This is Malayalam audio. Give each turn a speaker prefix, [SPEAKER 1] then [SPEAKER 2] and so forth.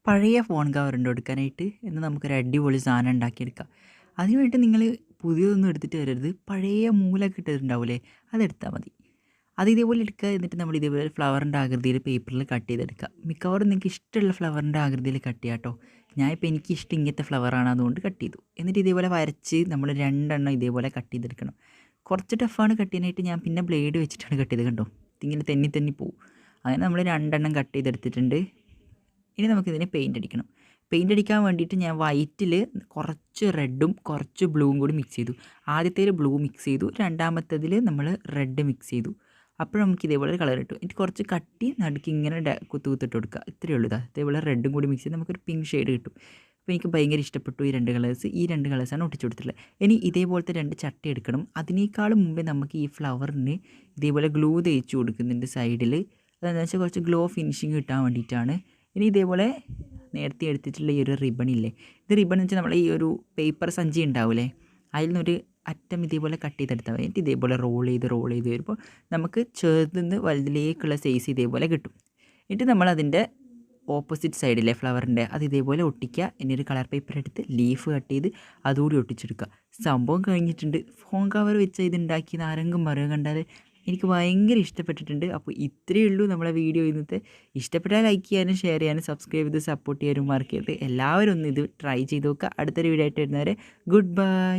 [SPEAKER 1] പഴയ ഫോൺ കവറുണ്ടോ എടുക്കാനായിട്ട്? എന്നാൽ നമുക്കൊരു അടിപൊളി സാധനം ഉണ്ടാക്കിയെടുക്കാം. അതിനുവേണ്ടി നിങ്ങൾ പുതിയതൊന്നും എടുത്തിട്ട് വരരുത്. പഴയ മൂലമൊക്കെ ഇട്ടിട്ടുണ്ടാവില്ലേ, അതെടുത്താൽ മതി. അത് ഇതേപോലെ എടുക്കുക. എന്നിട്ട് നമ്മൾ ഇതേപോലെ ഫ്ലവറിൻ്റെ ആകൃതിയിൽ പേപ്പറിൽ കട്ട് ചെയ്തെടുക്കുക. മിക്കവാറും നിങ്ങൾക്ക് ഇഷ്ടമുള്ള ഫ്ലവറിൻ്റെ ആകൃതിയിൽ കട്ട് ചെയ്യാം കേട്ടോ. ഞാനിപ്പോൾ എനിക്കിഷ്ടം ഇങ്ങനത്തെ ഫ്ലവറാണ്, അതുകൊണ്ട് കട്ട് ചെയ്തു. എന്നിട്ട് ഇതേപോലെ വരച്ച് നമ്മൾ രണ്ടെണ്ണം ഇതേപോലെ കട്ട് ചെയ്തെടുക്കണം. കുറച്ച് ടഫാണ് കട്ട് ചെയ്യാനായിട്ട്. ഞാൻ പിന്നെ ബ്ലേഡ് വെച്ചിട്ടാണ് കട്ട് ചെയ്ത്, കണ്ടോ, ഇതിങ്ങനെ തെന്നി തെന്നി പോവും. അങ്ങനെ നമ്മൾ രണ്ടെണ്ണം കട്ട് ചെയ്തെടുത്തിട്ടുണ്ട്. ഇനി നമുക്കിതിന് പെയിൻ്റ് അടിക്കണം. പെയിൻ്റ് അടിക്കാൻ വേണ്ടിയിട്ട് ഞാൻ വൈറ്റിൽ കുറച്ച് റെഡും കുറച്ച് ബ്ലൂവും കൂടി മിക്സ് ചെയ്തു. ആദ്യത്തേൽ ബ്ലൂ മിക്സ് ചെയ്തു, രണ്ടാമത്തേതിൽ നമ്മൾ റെഡ് മിക്സ് ചെയ്തു. അപ്പോൾ നമുക്ക് ഇതേപോലെ ഒരു കളർ കിട്ടും. എന്നിട്ട് കുറച്ച് കട്ടി നടുക്ക് ഇങ്ങനെ കുത്തിട്ട് കൊടുക്കുക. ഇത്രയേ ഉള്ളൂ. ഇതേപോലെ റെഡും കൂടി മിക്സ് ചെയ്ത് നമുക്കൊരു പിങ്ക് ഷെയ്ഡ് കിട്ടും. അപ്പോൾ എനിക്ക് ഭയങ്കര ഇഷ്ടപ്പെട്ടു ഈ രണ്ട് കളേഴ്സ്. ഈ രണ്ട് കളേഴ്സാണ് ഒട്ടിച്ചു കൊടുത്തിട്ടുള്ളത്. ഇനി ഇതേപോലത്തെ രണ്ട് ചട്ടി എടുക്കണം. അതിനേക്കാളും മുമ്പേ നമുക്ക് ഈ ഫ്ലവറിന് ഇതേപോലെ ഗ്ലൂ തേച്ച് കൊടുക്കുന്നുണ്ട് സൈഡിൽ. അതെന്താണെന്ന് വെച്ചാൽ കുറച്ച് ഗ്ലോ ഫിനിഷിങ് കിട്ടാൻ വേണ്ടിയിട്ടാണ്. ഇനി ഇതേപോലെ നേരത്തെ എടുത്തിട്ടുള്ള ഈ ഒരു റിബണില്ലേ, ഇത് റിബൺ എന്ന് വെച്ചാൽ നമ്മൾ ഈ ഒരു പേപ്പർ സഞ്ചി ഉണ്ടാവില്ലേ, അതിൽ നിന്നൊരു അറ്റം ഇതേപോലെ കട്ട് ചെയ്തെടുത്താൽ മതി. എന്നിട്ട് ഇതേപോലെ റോൾ ചെയ്ത് വരുമ്പോൾ നമുക്ക് ചെറുതിന്ന് വലുതിലേക്കുള്ള സൈസ് ഇതേപോലെ കിട്ടും. എന്നിട്ട് നമ്മളതിൻ്റെ ഓപ്പോസിറ്റ് സൈഡിലെ ഫ്ലവറിൻ്റെ അത് ഇതേപോലെ ഒട്ടിക്കുക. ഇനി ഒരു കളർ പേപ്പർ എടുത്ത് ലീഫ് കട്ട് ചെയ്ത് അതുകൂടി ഒട്ടിച്ചെടുക്കുക. സംഭവം കഴിഞ്ഞിട്ടുണ്ട്. ഫോൺ കവർ വെച്ച് ഇതുണ്ടാക്കി ആരെങ്കിലും പറയുക കണ്ടാൽ എനിക്ക് ഭയങ്കര ഇഷ്ടപ്പെട്ടിട്ടുണ്ട്. അപ്പോൾ ഇത്രയേ ഉള്ളൂ നമ്മളെ വീഡിയോ ഇന്നത്തെ. ഇഷ്ടപ്പെട്ടാൽ ലൈക്ക് ചെയ്യാനും ഷെയർ ചെയ്യാനും സബ്സ്ക്രൈബ് ചെയ്ത് സപ്പോർട്ട് ചെയ്യാനും മറക്കരുത്. എല്ലാവരും ഒന്ന് ഇത് ട്രൈ ചെയ്ത് നോക്കുക. അടുത്തൊരു വീഡിയോ ആയിട്ട് വരുന്നവരെ ഗുഡ് ബൈ.